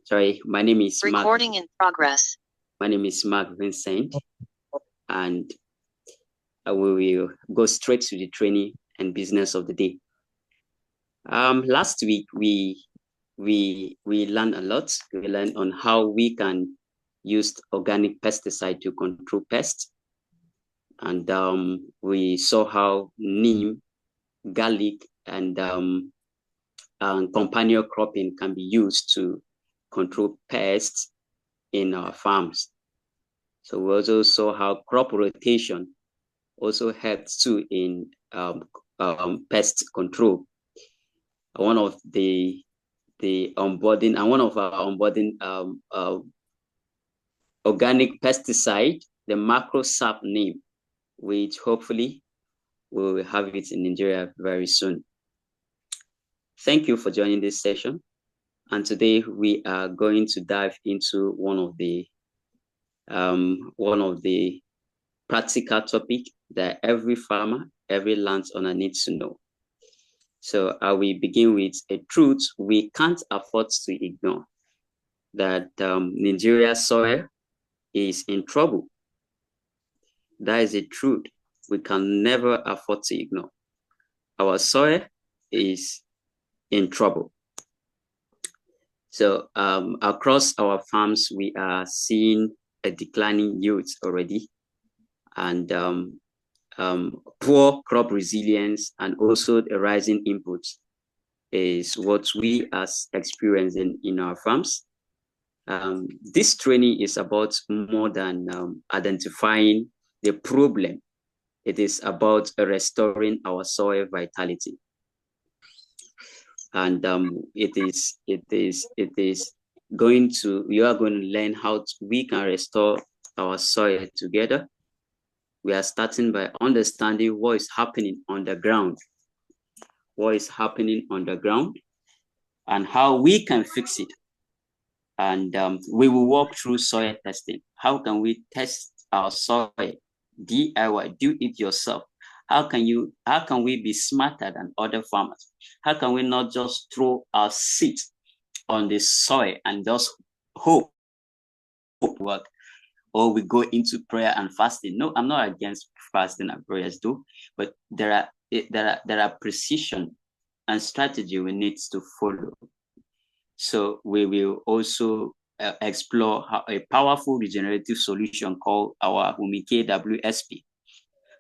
Sorry, my name is Recording in progress. My name is Mark Vincent, and we will go straight to the training and business of the day. Last week we learned a lot. We learned on how we can use organic pesticide to control pests, and we saw how neem, garlic, and companion cropping can be used to control pests in our farms. So we also saw how crop rotation also helps too in pest control. One of the onboarding and one of our onboarding organic pesticide, the macro sap neem, which hopefully we will have it in Nigeria very soon. Thank you for joining this session. And today we are going to dive into one of the practical topic that every farmer, every landowner needs to know. So I will begin with a truth we can't afford to ignore, that Nigeria's soil is in trouble. That is a truth we can never afford to ignore. Our soil is in trouble. So across our farms, we are seeing a declining yield already, and poor crop resilience, and also the rising inputs is what we are experiencing in our farms. This training is about more than identifying the problem. It is about restoring our soil vitality. And we are going to learn how we can restore our soil together. We are starting by understanding what is happening on the ground. What is happening on the ground and how we can fix it. And we will walk through soil testing. How can we test our soil? DIY, do it yourself. How can we be smarter than other farmers? How can we not just throw our seed on the soil and just hope work? Or we go into prayer and fasting. No, I'm not against fasting and prayers too, but there are precision and strategy we need to follow. So we will also explore a powerful regenerative solution called our KWSP.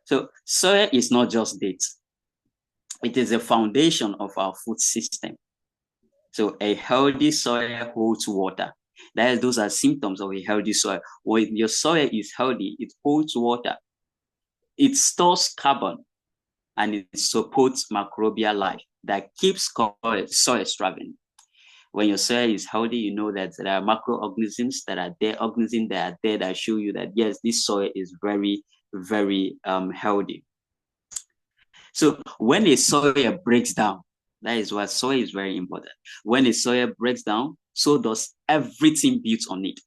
So soil is not just data. It is the foundation of our food system. So a healthy soil holds water. Those are symptoms of a healthy soil. When your soil is healthy, it holds water. It stores carbon, and it supports microbial life that keeps soil thriving. When your soil is healthy, you know that there are microorganisms that are there, organisms that are there that show you that, yes, this soil is very, very healthy. So when a soil breaks down, that is why soil is very important. When a soil breaks down, so does everything built on it.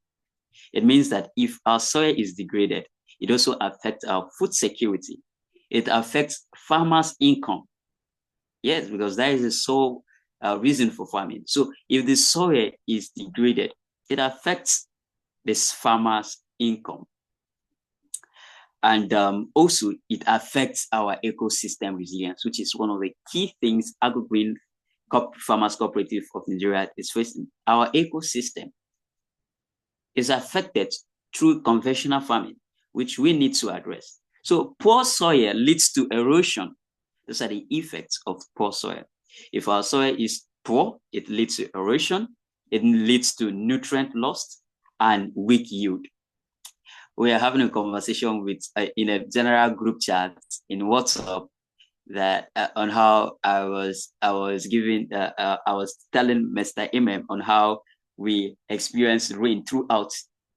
It means that if our soil is degraded, it also affects our food security. It affects farmers' income. Yes, because that is the sole reason for farming. So if the soil is degraded, it affects this farmer's income. And also it affects our ecosystem resilience, which is one of the key things AgroGreen Farmers Cooperative of Nigeria is facing. Our ecosystem is affected through conventional farming, which we need to address. So poor soil leads to erosion. Those are the effects of poor soil. If our soil is poor, it leads to erosion, it leads to nutrient loss and weak yield. We are having a conversation with in a general group chat in WhatsApp that on how I was telling Mr. Imam on how we experienced rain throughout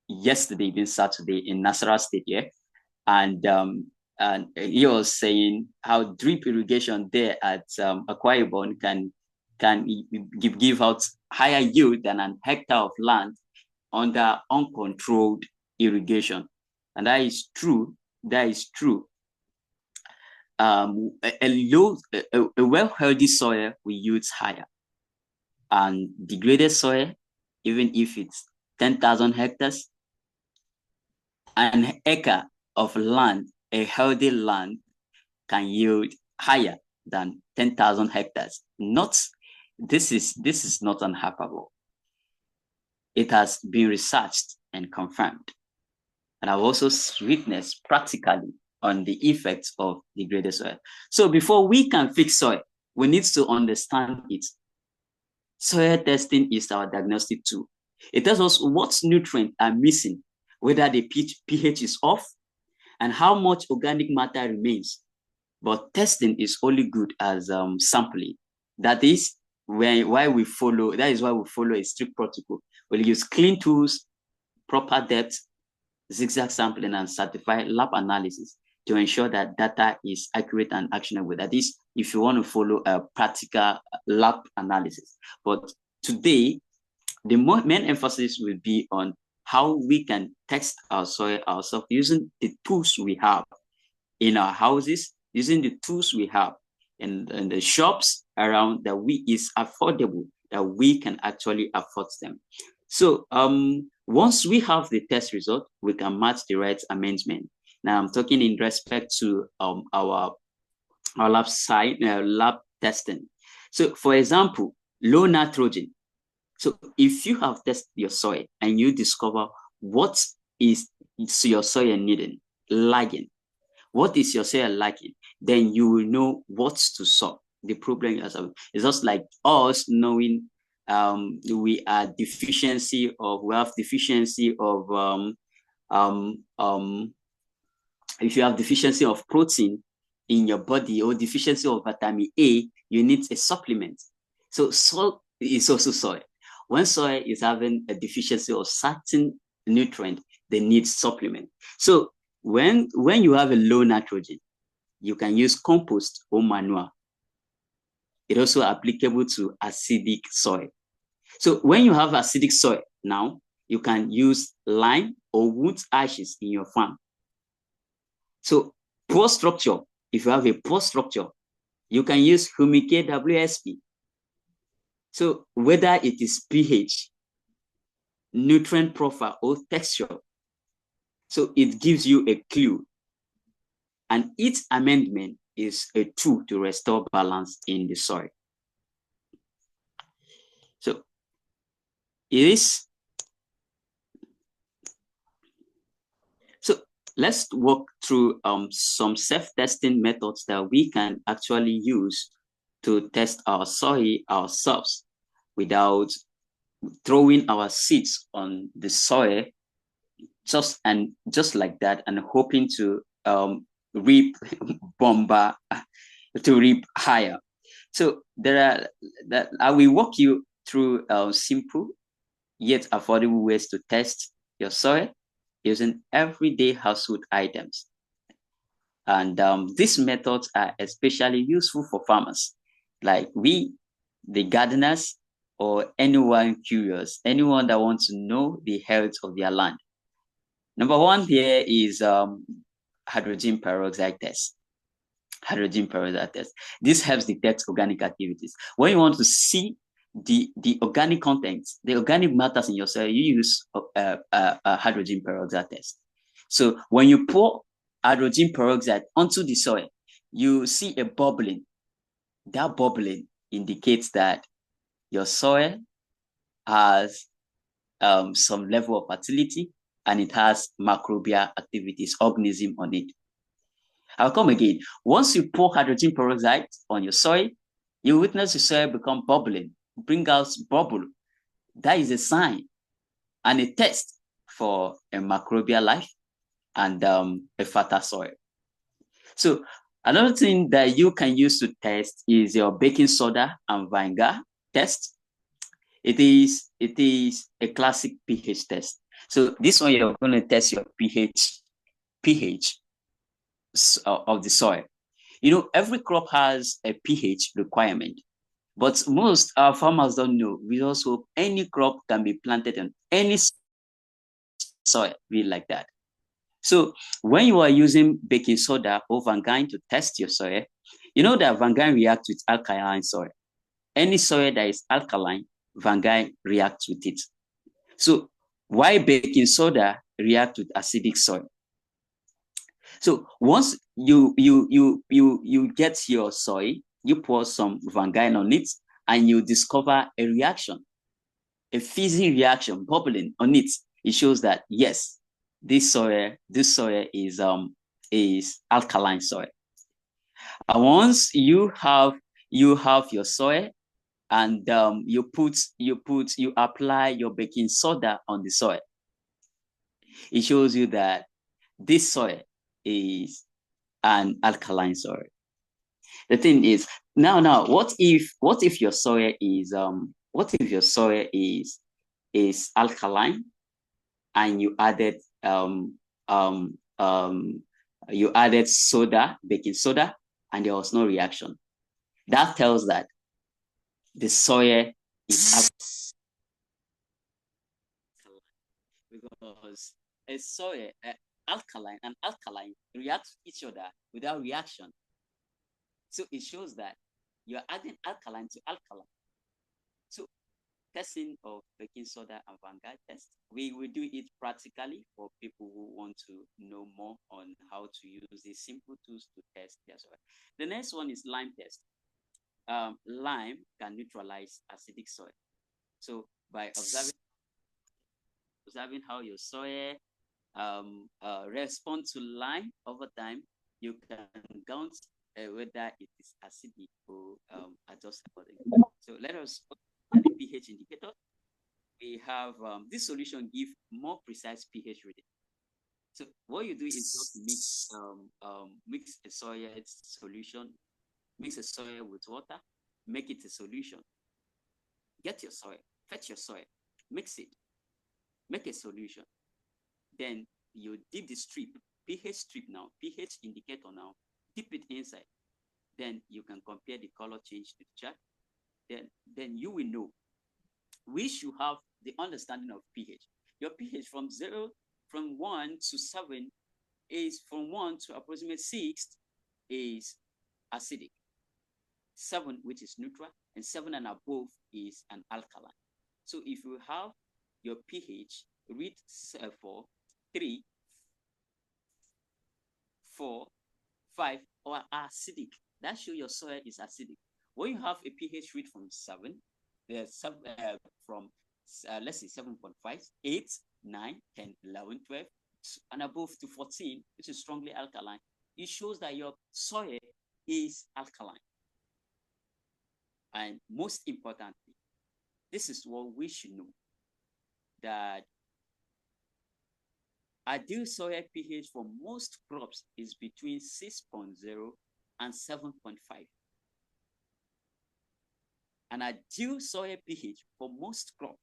yesterday, being Saturday in Nasarawa State, yeah, and he was saying how drip irrigation there at Akwa Ibom can give out higher yield than an hectare of land under uncontrolled irrigation. And that is true. That is true. A well-healthy soil will yield higher, and degraded soil even if it's 10,000 hectares. An acre of land, a healthy land, can yield higher than 10,000 hectares. This is not unhackable. It has been researched and confirmed. And I've also witnessed practically on the effects of degraded soil. So before we can fix soil, we need to understand it. Soil testing is our diagnostic tool. It tells us what nutrients are missing, whether the pH is off, and how much organic matter remains. But testing is only good as sampling. That is why we follow a strict protocol. We'll use clean tools, proper depth, zigzag sampling, and certified lab analysis to ensure that data is accurate and actionable. That is, if you want to follow a practical lab analysis. But today, the main emphasis will be on how we can test our soil ourselves using the tools we have in our houses, using the tools we have in the shops around that is affordable, that we can actually afford them. So once we have the test result, we can match the right amendment. Now I'm talking in respect to our lab site, lab testing. So for example, low nitrogen. So if you have tested your soil and you discover what is your soil needing, lagging, what is your soil lacking, then you will know what to solve. The problem is just like us knowing we have deficiency of if you have deficiency of protein in your body or deficiency of vitamin A, you need a supplement. So soil is also soil. When soil is having a deficiency of certain nutrient, they need supplement. So when you have a low nitrogen, you can use compost or manure. It's also applicable to acidic soil. So when you have acidic soil now, you can use lime or wood ashes in your farm. So poor structure, if you have a poor structure, you can use humic WSP. So whether it is pH, nutrient profile, or texture, so it gives you a clue. And each amendment is a tool to restore balance in the soil. So it is. So let's walk through some self-testing methods that we can actually use to test our soil ourselves without throwing our seeds on the soil just like that and hoping to reap higher. So I will walk you through simple yet affordable ways to test your soil using everyday household items. And these methods are especially useful for farmers like we, the gardeners, or anyone curious, anyone that wants to know the health of their land. Number one here is hydrogen peroxide test. Hydrogen peroxide test. This helps detect organic activities. When you want to see the organic contents, the organic matters in your soil, you use a hydrogen peroxide test. So when you pour hydrogen peroxide onto the soil, you see a bubbling. That bubbling indicates that your soil has some level of fertility and it has microbial activities, organism on it. I'll come again. Once you pour hydrogen peroxide on your soil, you witness the soil become bubbling, bring out bubble. That is a sign and a test for a microbial life and a fertile soil. So another thing that you can use to test is your baking soda and vinegar test. It is a classic pH test. So this one you're going to test your pH of the soil. You know, every crop has a pH requirement, but most our farmers don't know. We also any crop can be planted on any soil, be like that. So when you are using baking soda or Van to test your soil, you know that Van reacts with alkaline soil. Any soil that is alkaline, Van reacts with it. So why baking soda react with acidic soil? So once you get your soil, you pour some Vanguard on it, and you discover a reaction, a fizzy reaction bubbling on it. It shows that yes, this soil is alkaline soil. And once you have your soil, and you apply your baking soda on the soil, it shows you that this soil is an alkaline soil. The thing is, now what if your soil is alkaline, and um you added baking soda, and there was no reaction? That tells that the soil is because a soil, alkaline and alkaline react to each other without reaction. So it shows that you're adding alkaline to alkaline. So testing of baking soda and Vanguard test, we will do it practically for people who want to know more on how to use these simple tools to test their soil. The next one is lime test. Lime can neutralize acidic soil. So by observing how your soil respond to lime over time, you can count whether it is acidic or adjust accordingly. So let us look at the pH indicator. We have this solution give more precise pH reading. So what you do is just mix a soil solution, mix a soil with water, make it a solution. Get your soil, fetch your soil, mix it, make a solution. Then you dip the strip, pH strip now, pH indicator now, dip it inside. Then you can compare the color change to the chart. Then you will know. We should have the understanding of pH. Your pH from 1 to 7 is from 1 to approximately 6 is acidic. 7, which is neutral, and 7 and above is an alkaline. So if you have your pH read 4, 3, 4, 5 or acidic, that shows your soil is acidic. When you have a pH read from 7, from let's say 7.5, 8, 9, 10, 11, 12, and above to 14, which is strongly alkaline, it shows that your soil is alkaline. And most importantly, this is what we should know, that ideal soil pH for most crops is between 6.0 and 7.5. An ideal soil pH for most crops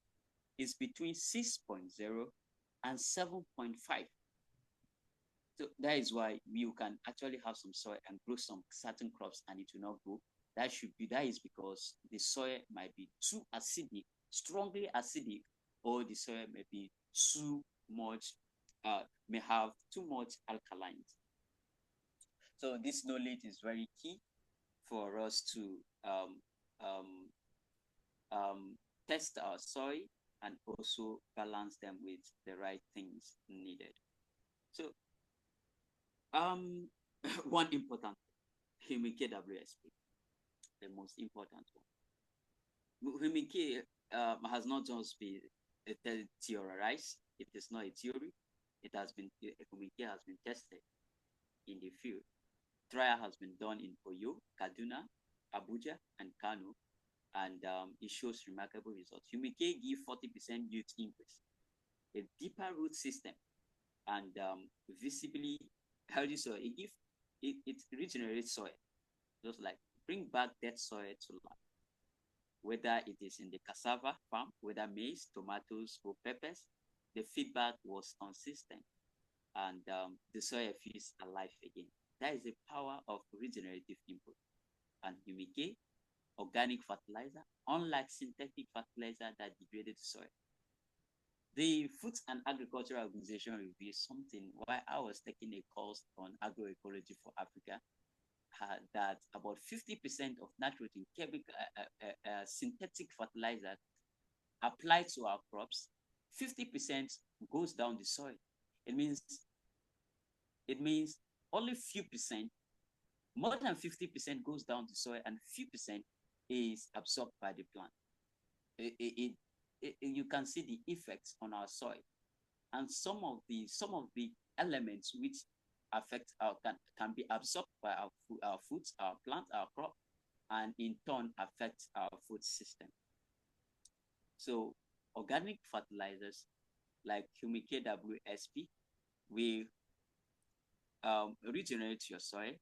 is between 6.0 and 7.5. So that is why you can actually have some soil and grow some certain crops and it will not grow. That is because the soil might be too acidic, strongly acidic, or the soil may be too much, may have too much alkalines. So this knowledge is very key for us to test our soil and also balance them with the right things needed. So one important human KWSP, the most important one. Human K has not just been theorized. It is not a theory. It has been human K has been tested in the field. Trial has been done in Oyo, Kaduna, Abuja, and Kano, and it shows remarkable results. Human K give 40% yield increase, a deeper root system, and visibly healthy soil. It regenerates soil, just like bring back dead soil to life. Whether it is in the cassava farm, whether maize, tomatoes, or peppers, the feedback was consistent, and the soil feels alive again. That is the power of regenerative input. And humic, organic fertilizer, unlike synthetic fertilizer that degraded the soil. The Food and Agricultural Organization revealed something while I was taking a course on agroecology for Africa, that about 50% of nitrogen chemical synthetic fertilizer applied to our crops 50% goes down the soil. It means only few percent, more than 50% goes down the soil, and few percent is absorbed by the plant. You can see the effects on our soil, and some of the elements which affect our can be absorbed by our foods, our plant, our crop, and in turn affect our food system. So organic fertilizers like humic WSP will regenerate your soil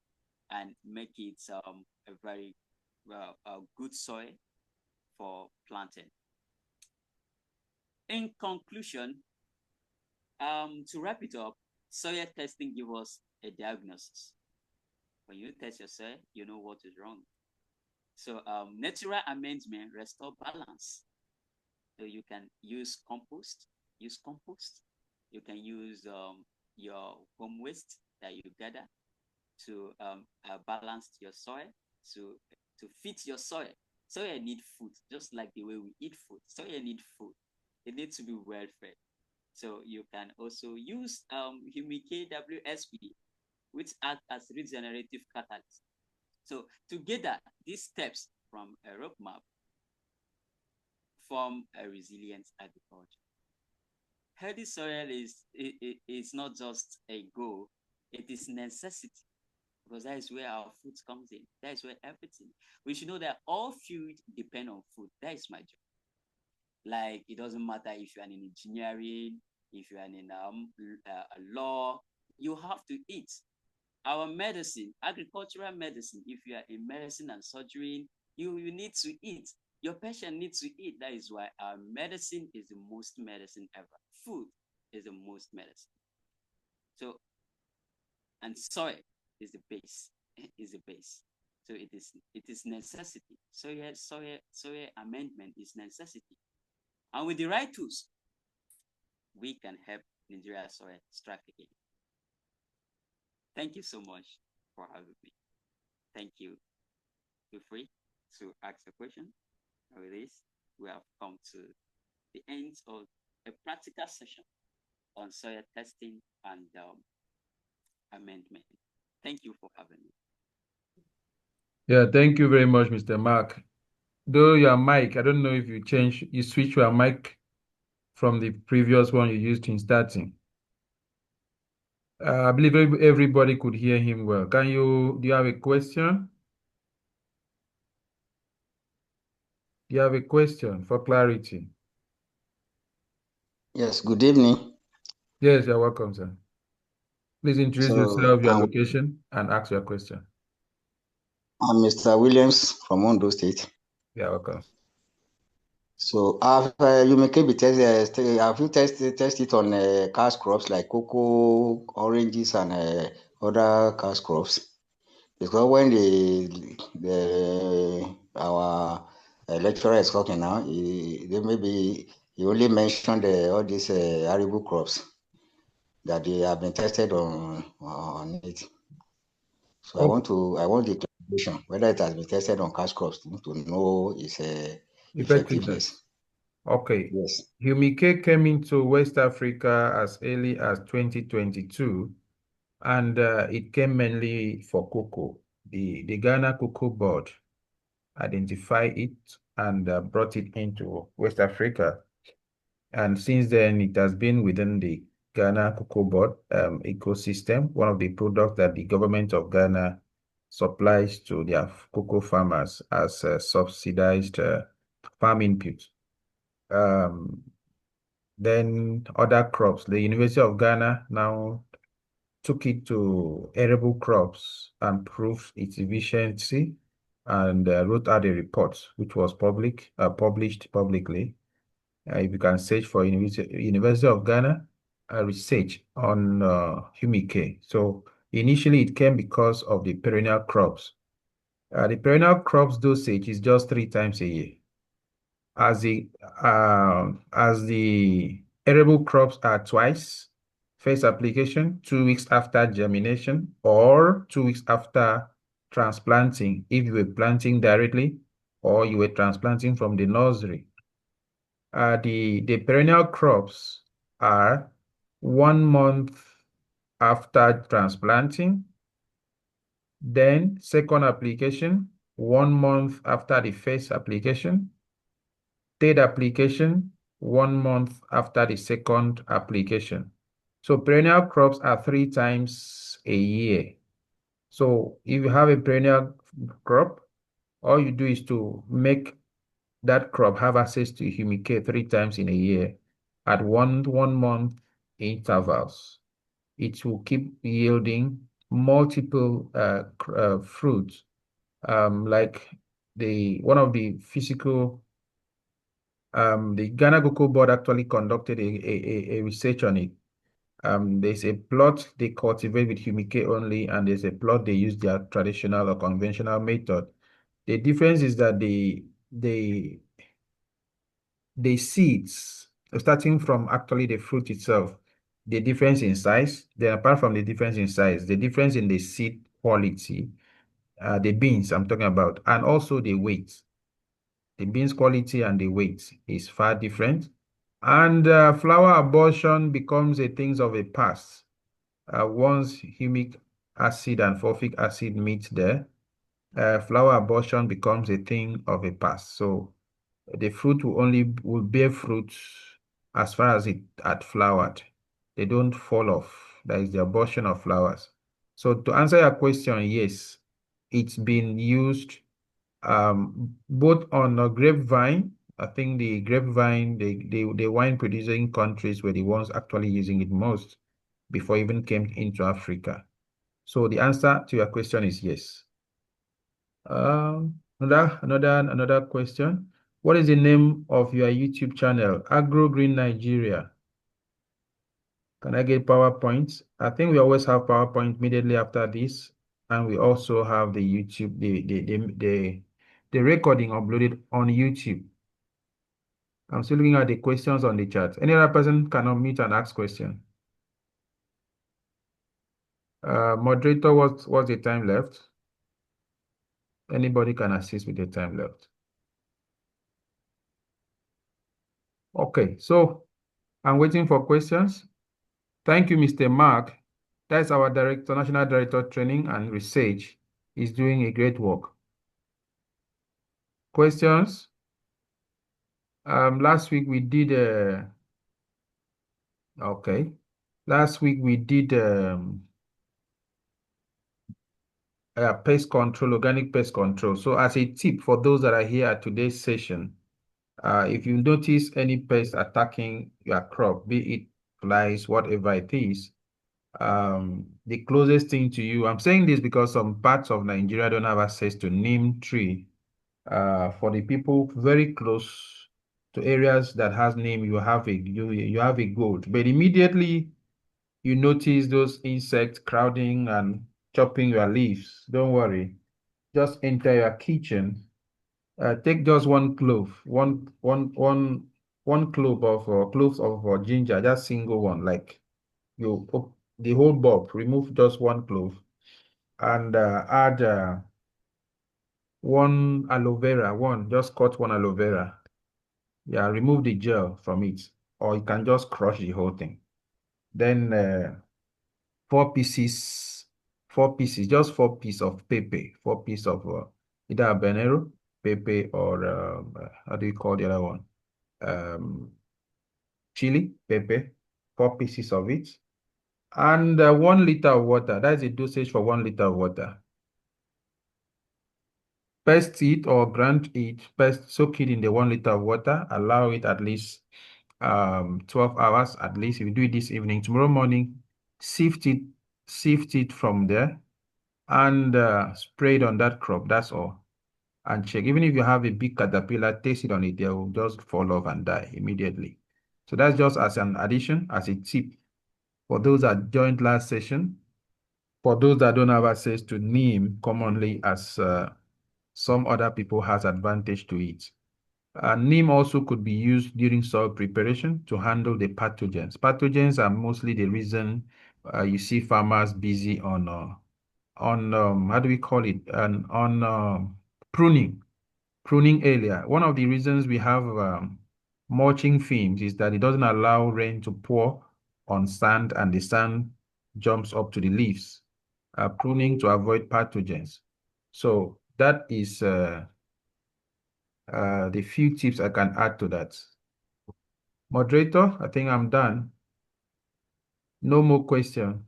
and make it a very good soil for planting. In conclusion, to wrap it up, soil testing gives us a diagnosis. When you test your soil, you know what is wrong. So natural amendment restore balance. So you can use compost. You can use your home waste that you gather to balance your soil, to fit your soil. Soil need food, just like the way we eat food. Soil need food. It needs to be well fed. So you can also use humic WSP, which act as regenerative catalyst. So together, these steps from a roadmap form a resilient agriculture. Healthy soil is not just a goal, it is necessity, because that is where our food comes in. That is where everything. We should know that all food depend on food. That is my job. Like, it doesn't matter if you are in engineering, if you are in law, you have to eat. Our medicine, agricultural medicine, if you are in medicine and surgery, you need to eat. Your patient needs to eat. That is why our medicine is the most medicine ever. Food is the most medicine. So, and soil is the base. So it is necessity. Soil amendment is necessity. And with the right tools, we can help Nigeria soil strike again. Thank you so much for having me. Thank you. Feel free to ask a question. With this, we have come to the end of a practical session on soil testing and amendment. Thank you for having me. Yeah, thank you very much, Mr. Mark. Though your mic, I don't know if you switch your mic from the previous one you used in starting. I believe everybody could hear him well. Do you have a question? Do you have a question for clarity? Yes, good evening. Yes, you're welcome, sir. Please introduce yourself, your location, and ask your question. I'm Mr. Williams from Ondo State. You're welcome. So have you tested on cash crops like cocoa, oranges, and other cash crops? Because when our lecturer is talking now, he only mentioned all these arable crops that they have been tested on it. So Okay. I want the clarification whether it has been tested on cash crops to know its effectiveness. Okay. Yes. Humic came into West Africa as early as 2022, and it came mainly for cocoa. The Ghana Cocoa Board identified it and brought it into West Africa. And since then, it has been within the Ghana Cocoa Board ecosystem, one of the products that the government of Ghana supplies to their cocoa farmers as subsidized farm input. Then other crops, the University of Ghana now took it to arable crops and proved its efficiency and wrote out a report, which was published publicly. If you can search for University of Ghana research on humic. So initially it came because of the perennial crops. The perennial crops dosage is just 3 times a year. As the arable crops are twice, first application 2 weeks after germination or 2 weeks after transplanting if you were planting directly or you were transplanting from the nursery. The perennial crops are 1 month after transplanting, then second application, 1 month after the first application, third application, 1 month after the second application. So perennial crops are 3 times a year. So if you have a perennial crop, all you do is to make that crop have access to humicate 3 times in a year at 1 month intervals. It will keep yielding multiple fruits. Like one of the physical the Ghana Cocoa Board actually conducted a research on it. There's a plot they cultivate with humicate only, and there's a plot they use their traditional or conventional method. The difference is that the seeds, starting from actually the fruit itself, the difference in size, then apart from the difference in size, the difference in the seed quality, the beans I'm talking about, and also the weight. The beans quality and the weight is far different. And flower abortion becomes a thing of a past. Once humic acid and fulvic acid meet there, flower abortion becomes a thing of a past. So the fruit will bear fruit as far as it had flowered. They don't fall off. That is the abortion of flowers. So to answer your question, yes, it's been used both on a grapevine. I think the grapevine, the wine producing countries were the ones actually using it most before it even came into Africa. So the answer to your question is yes. Another question. What is the name of your YouTube channel? AgroGreen Nigeria. Can I get PowerPoint? I think we always have PowerPoint immediately after this, and we also have the YouTube, the recording uploaded on YouTube. I'm still looking at the questions on the chat. Any other person can unmute and ask question. Moderator, what's the time left? Anybody can assist with the time left. Okay, so I'm waiting for questions. Thank you, Mr. Mark. That's our director, National Director Training and Research. He's doing a great work. Questions? Last week we did okay. Last week we did pest control, organic pest control. So as a tip for those that are here at today's session, if you notice any pest attacking your crop, be it flies, whatever it is, the closest thing to you, I'm saying this because some parts of Nigeria don't have access to neem tree. For the people very close to areas that has neem, you have a goat. But immediately you notice those insects crowding and chopping your leaves, don't worry. Just enter your kitchen. Take just one clove, one clove of cloves of ginger, just single one, like the whole bulb. Remove just one clove and add one aloe vera, just cut one aloe vera. Yeah, remove the gel from it, or you can just crush the whole thing. Then 4 pieces, just 4 pieces of pepper, 4 pieces of either habanero, pepper, or how do you call the other one? Um, chili, pepper, 4 pieces of it, and 1 liter of water. That's the dosage for 1 liter of water. Paste it or grind it, soak it in the 1 liter of water, allow it at least 12 hours at least. If you do it this evening, tomorrow morning, sift it from there and spray it on that crop. That's all. And check. Even if you have a big caterpillar, taste it on it, they will just fall off and die immediately. So that's just as an addition, as a tip for those that joined last session. For those that don't have access to neem commonly, as some other people has advantage to it. Neem also could be used during soil preparation to handle the pathogens. Pathogens are mostly the reason you see farmers busy on how do we call it? On pruning area. One of the reasons we have mulching films is that it doesn't allow rain to pour on sand and the sand jumps up to the leaves. Pruning to avoid pathogens. So that is the few tips I can add to that. Moderator, I think I'm done. No more question.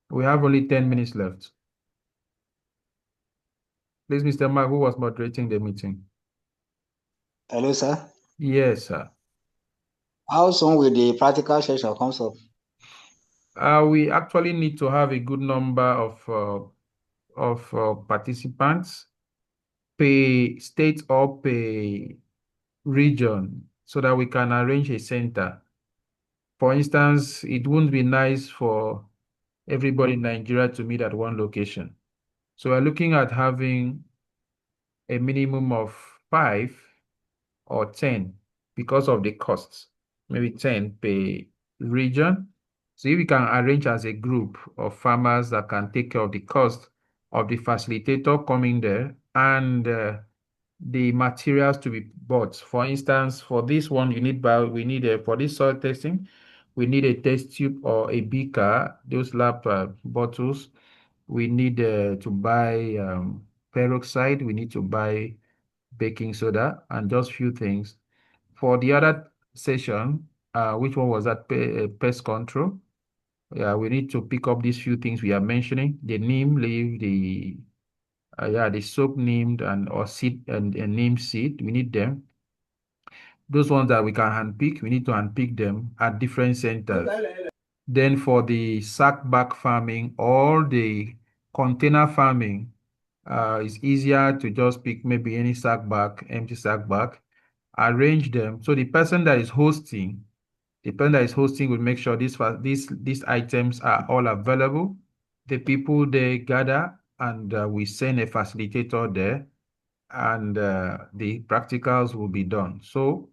We have only 10 minutes left. Please, Mr. Mark, who was moderating the meeting? Hello, sir. Yes, sir. How soon will the practical session come up? We actually need to have a good number of participants per state or per region so that we can arrange a center. For instance, it wouldn't be nice for everybody in Nigeria to meet at one location. So we're looking at having a minimum of 5 or 10 because of the costs, maybe 10 per region. So if we can arrange as a group of farmers that can take care of the cost of the facilitator coming there and the materials to be bought. For instance, for this one, we need for this soil testing, we need a test tube or a beaker, those lab bottles. We need to buy peroxide. We need to buy baking soda and just few things. For the other session, which one was that? Pest control. Yeah, we need to pick up these few things we are mentioning: the neem leaf, the soap neem or seed and neem seed. We need them. Those ones that we can handpick, we need to handpick them at different centers. Then for the sack bag farming or the container farming, it's easier to just pick maybe any sack bag, empty sack bag, arrange them. So the person that is hosting will make sure these items are all available. The people they gather and we send a facilitator there and the practicals will be done. So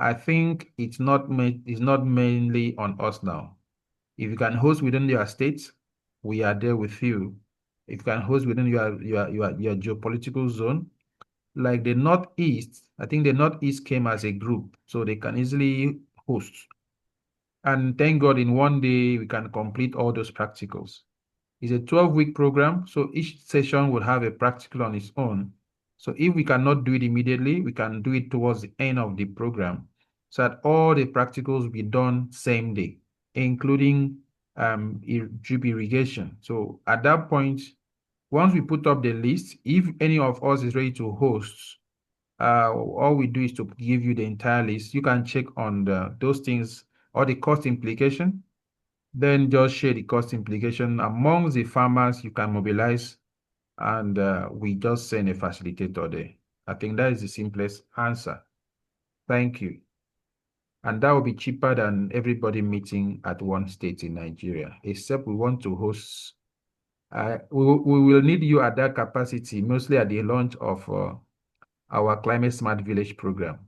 I think it's not mainly on us now. If you can host within your states, we are there with you. If you can host within your geopolitical zone, like the Northeast, I think the Northeast came as a group, so they can easily host. And thank God in one day we can complete all those practicals. It's a 12-week program, so each session will have a practical on its own. So if we cannot do it immediately, we can do it towards the end of the program so that all the practicals will be done same day, including drip irrigation. So at that point, once we put up the list, if any of us is ready to host, all we do is to give you the entire list. You can check on those things or the cost implication. Then just share the cost implication amongst the farmers you can mobilize, and we just send a facilitator there. I think that is the simplest answer. Thank you. And that will be cheaper than everybody meeting at one state in Nigeria, except we want to host. We will need you at that capacity, mostly at the launch of our Climate Smart Village program.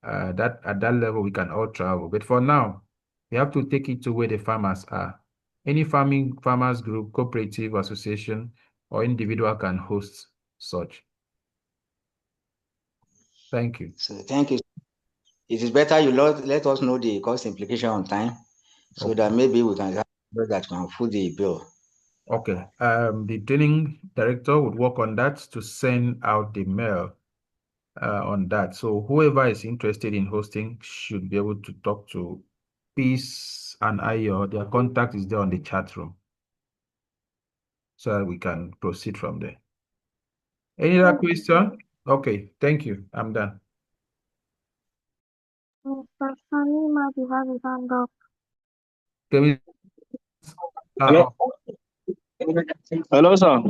That at that level, we can all travel. But for now, we have to take it to where the farmers are. Any farmers group, cooperative, association, or individual can host such. Thank you. So thank you. It is better you let us know the cost implication on time so Okay. that maybe we can have that can foot the bill. Okay. The training director would work on that to send out the mail on that. So whoever is interested in hosting should be able to talk to Peace and Ayo. Their contact is there on the chat room, so that we can proceed from there. Any other question? Okay, thank you. I'm done. Mr. Sunny might have his hand up. Can we? Hello? Hello, sir.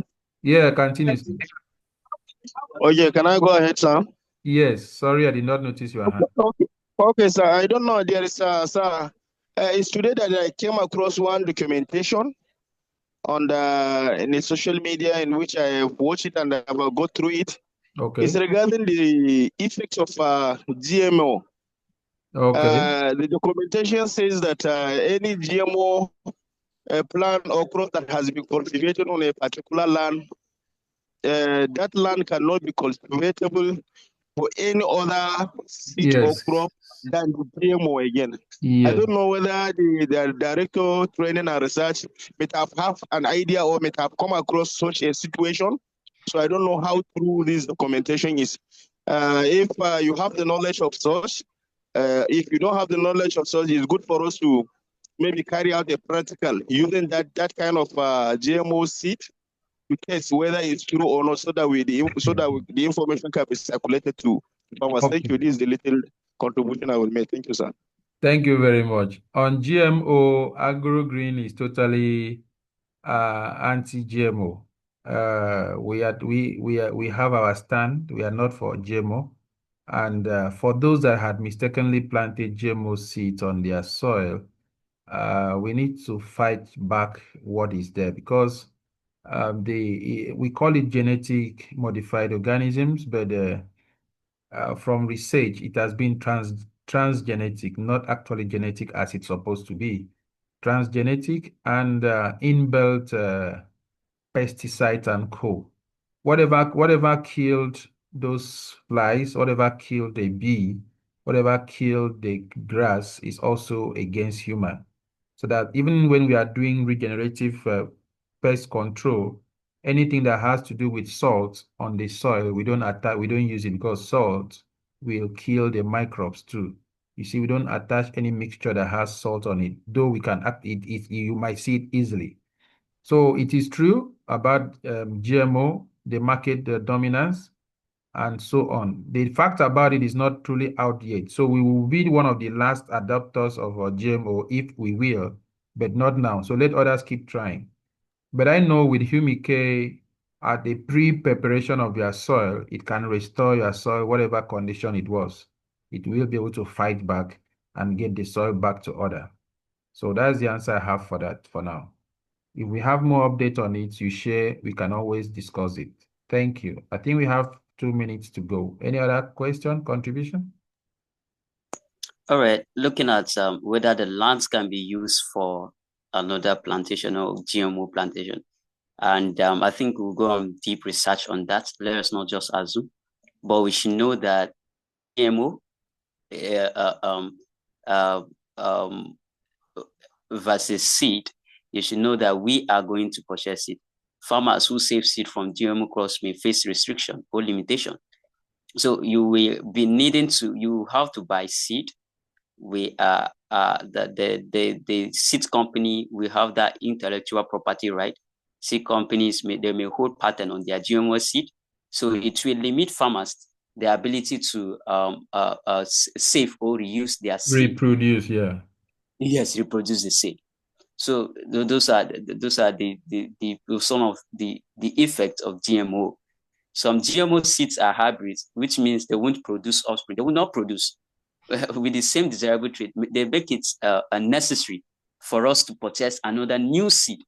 Yeah, continue. Okay, can I go ahead, sir? Yes, sorry, I did not notice your hand. Okay, sir. I don't know. There is, sir. It's today that I came across one documentation on in the social media in which I have watched it and I have go through it. Okay. It's regarding the effects of GMO. Okay. The documentation says that any GMO plant or crop that has been cultivated on a particular land, that land cannot be cultivatable for any other seed or crop than the GMO again. I don't know whether the director training and research may have an idea or may have come across such a situation. So I don't know how true this documentation is. If you have the knowledge of such, if you don't have the knowledge of such, it's good for us to maybe carry out a practical using that kind of GMO seed to test whether it's true or not, so that the information can be circulated to farmers. Thank you. This is the little contribution I will make. Thank you, sir. Thank you very much. On GMO, AgroGreen is totally anti-GMO. We have our stand. We are not for GMO. And for those that had mistakenly planted GMO seeds on their soil, we need to fight back what is there, because we call it genetic modified organisms, but from research, it has been transgenetic, not actually genetic as it's supposed to be. Transgenetic and inbuilt pesticides and co. Whatever killed those flies, whatever killed the bee, whatever killed the grass is also against human. So that even when we are doing regenerative pest control, anything that has to do with salt on the soil, we don't use it, because salt will kill the microbes too. You see, we don't attach any mixture that has salt on it, though we can you might see it easily. So it is true about GMO, the market dominance, and so on. The fact about it is not truly out yet. So we will be one of the last adopters of GMO, if we will, but not now. So let others keep trying. But I know with Humike, at the pre-preparation of your soil, it can restore your soil, whatever condition it was. It will be able to fight back and get the soil back to order. So that's the answer I have for that for now. If we have more update on it, you share, we can always discuss it. Thank you. I think we have 2 minutes to go. Any other question, contribution? All right, looking at whether the lands can be used for another plantation or GMO plantation. And I think we'll go on deep research on that. Let us not just assume, but we should know that GMO versus seed, you should know that we are going to purchase it. Farmers who save seed from GMO crops may face restriction or limitation. So you will be needing to, you have to buy seed. We the seed company will have that intellectual property right. Seed companies they may hold patent on their GMO seed, so it will limit farmers the ability to save or reuse their seed. Reproduce, yeah. Yes, reproduce the seed. So those are the some of the effects of GMO. Some GMO seeds are hybrids, which means they won't produce offspring. They will not produce with the same desirable trait. They make it unnecessary for us to purchase another new seed.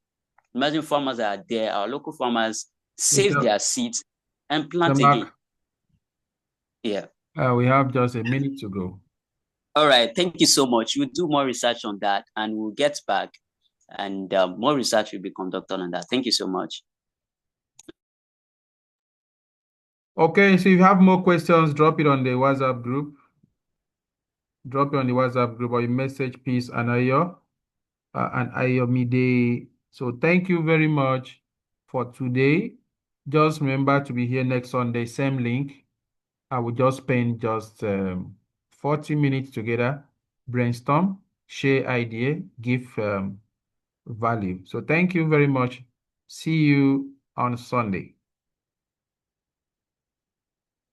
Imagine farmers are there, our local farmers save their seeds and plant again. Yeah. We have just a minute to go. All right. Thank you so much. We'll do more research on that and we'll get back and more research will be conducted on that. Thank you so much. Okay, so if you have more questions, drop it on the WhatsApp group. Drop it on the WhatsApp group, or you message Peace and Ayo and Ayomide. So thank you very much for today. Just remember to be here next Sunday, same link. I will just spend just 40 minutes together, brainstorm, share idea, give value. So thank you very much. See you on Sunday.